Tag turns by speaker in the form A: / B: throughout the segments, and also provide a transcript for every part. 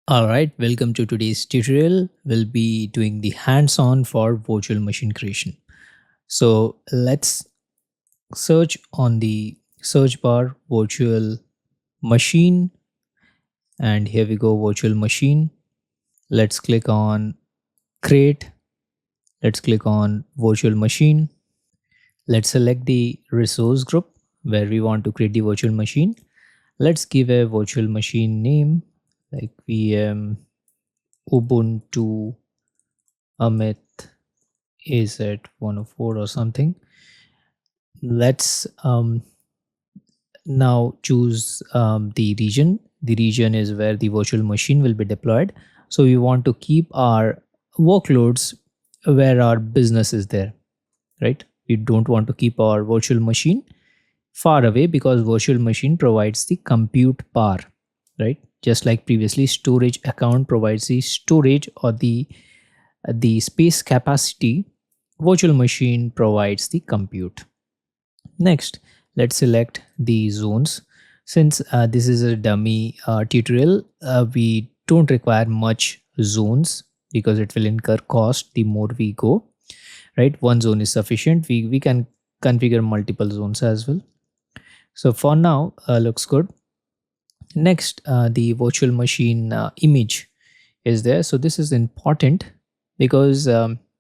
A: Alright, welcome to today's tutorial. We'll be doing the hands-on for virtual machine creation. So let's search on the search bar virtual machine, and here we go, virtual machine. Let's click on create. Let's click on virtual machine. Let's select the resource group where we want to create the virtual machine. Let's give a virtual machine name like VM Ubuntu Amit is at 104 or something. Let's now choose the region. The region is where the virtual machine will be deployed. So we want to keep our workloads where our business is there, right? We don't want to keep our virtual machine far away because virtual machine provides the compute power, right? Just like previously, storage account provides the storage or the space capacity. Virtual machine provides the compute. Next, let's select the zones. Since this is a dummy tutorial, we don't require much zones because it will incur cost the more we go, right? One zone is sufficient. We can configure multiple zones as well. So for now, looks good. Next, the virtual machine image is there. So this is important because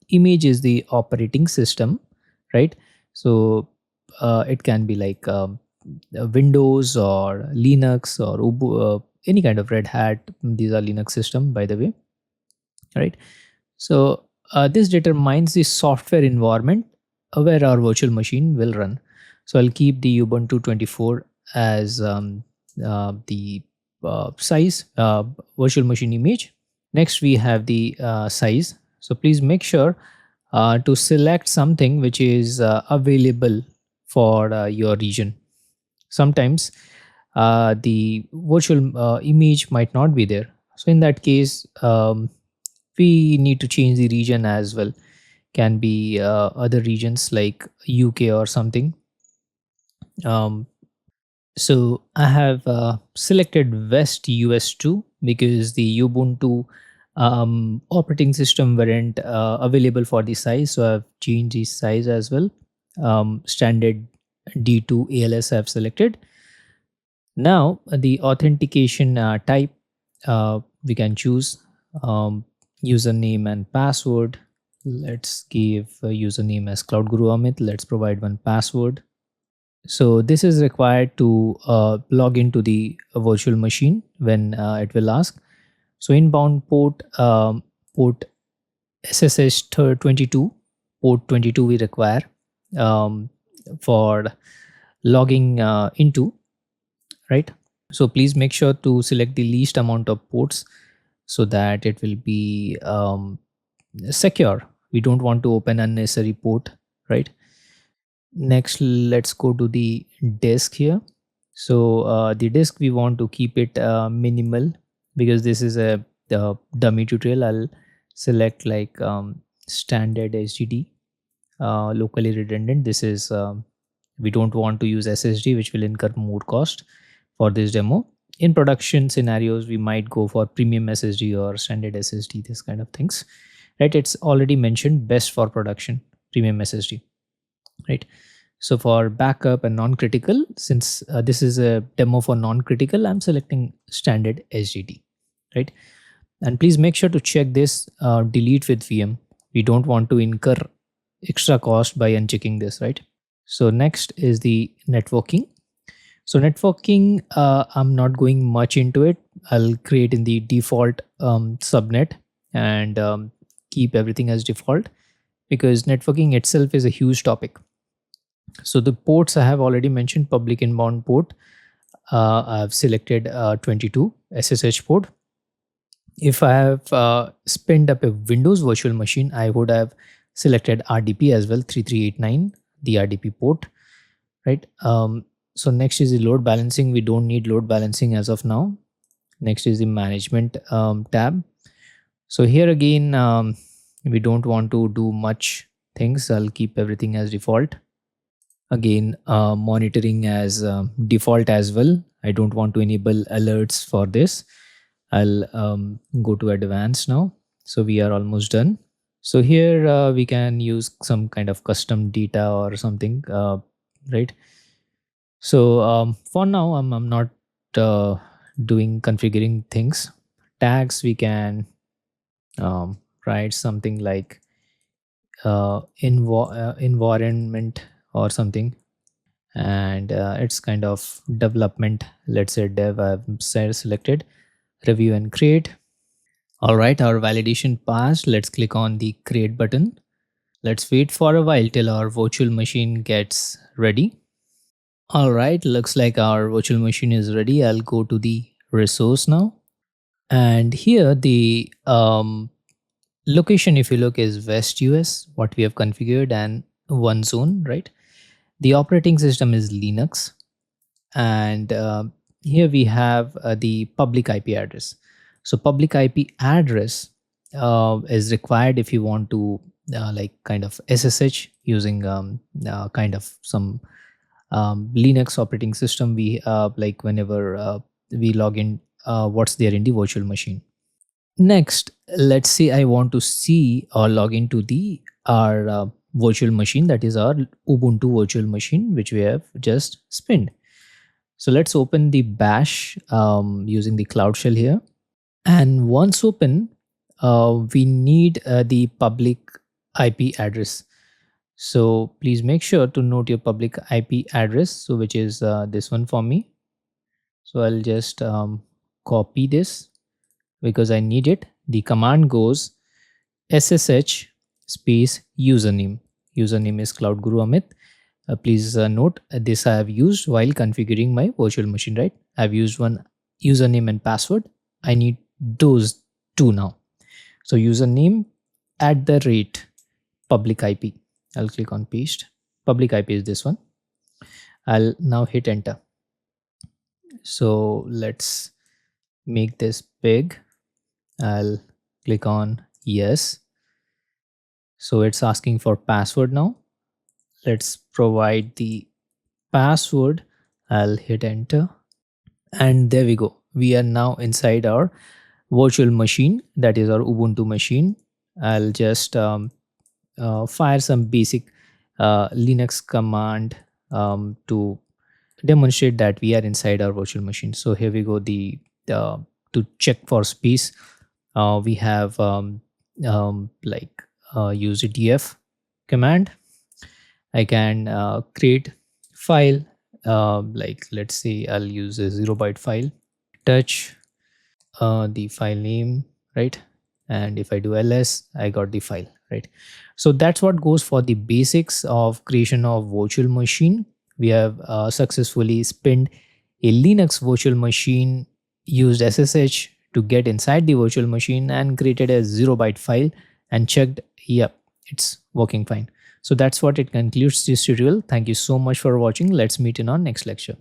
A: image is the operating system, right? So it can be like Windows or Linux or any kind of Red Hat. These are Linux system, by the way, right? So this determines the software environment where our virtual machine will run. So I'll keep the Ubuntu 24 as the size virtual machine image. Next, we have the size. So please make sure to select something which is available for your region. Sometimes the virtual image might not be there. So in that case, we need to change the region as well. Can be other regions like UK or something. Um, so I have selected West US2 because the Ubuntu operating system weren't available for the size. So I've changed the size as well. Standard D2 ALS I've selected. Now the authentication type we can choose username and password. Let's give a username as Cloud Guru Amit. Let's provide one password. So this is required to log into the virtual machine when it will ask. So inbound port SSH 22, port 22 we require for logging into, right? So please make sure to select the least amount of ports so that it will be secure. We don't want to open unnecessary port, right? Next, let's go to the disk here. So the disk we want to keep it minimal because this is a dummy tutorial. I'll select like standard HDD, locally redundant. This is we don't want to use SSD, which will incur more cost for this demo. In production scenarios, we might go for premium SSD or standard SSD, this kind of things, right? It's already mentioned best for production, premium SSD, right? So for backup and non-critical, since this is a demo for non-critical, I'm selecting standard HDD, right? And please make sure to check this delete with VM. We don't want to incur extra cost by unchecking this, right? So next is the networking. So networking, I'm not going much into it. I'll create in the default subnet and keep everything as default because networking itself is a huge topic. So the ports I have already mentioned, public inbound port. I've selected 22 SSH port. If I have spinned up a Windows virtual machine, I would have selected RDP as well, 3389, the RDP port, right? So next is the load balancing. We don't need load balancing as of now. Next is the management tab. So here again, we don't want to do much things. I'll keep everything as default. Again, monitoring as default as well. I don't want to enable alerts for this. I'll go to advanced now. So we are almost done. So here we can use some kind of custom data or something, right? So for now, I'm not uh, doing configuring things. Tags, we can write something like environment or something, and it's kind of development. Let's say dev. I've selected review and create. All right, our validation passed. Let's click on the create button. Let's wait for a while till our virtual machine gets ready. All right, looks like our virtual machine is ready. I'll go to the resource now. And here the location, if you look, is West US, what we have configured, and one zone, right? The operating system is Linux. And here we have the public IP address. So public IP address is required if you want to like kind of SSH using kind of some Linux operating system. We like whenever we log in, what's there in the virtual machine. Next, let's say I want to see or log into the our virtual machine, that is our Ubuntu virtual machine, which we have just spinned. So let's open the bash using the Cloud Shell here. And once open, we need the public IP address. So please make sure to note your public IP address, so which is this one for me. So I'll just copy this because I need it. The command goes SSH space username. Username is Cloud Guru Amit. Please note this I have used while configuring my virtual machine, right? I've used one username and password. I need those two now. So username at the rate public IP. I'll click on paste. Public IP is this one. I'll now hit enter. So let's make this big. I'll click on yes. So it's asking for password now. Let's provide the password. I'll hit enter. And there we go. We are now inside our virtual machine, that is our Ubuntu machine. I'll just fire some basic Linux command to demonstrate that we are inside our virtual machine. So here we go. The to check for space, we have like use a df command. I can create file, like let's say I'll use a 0 byte file. Touch the file name, right? And if I do ls, I got the file, right? So that's what goes for the basics of creation of virtual machine. We have successfully spinned a Linux virtual machine, used SSH to get inside the virtual machine, and created a 0 byte file and checked, yep, it's working fine. So that's what it concludes this tutorial. Thank you so much for watching. Let's meet in our next lecture.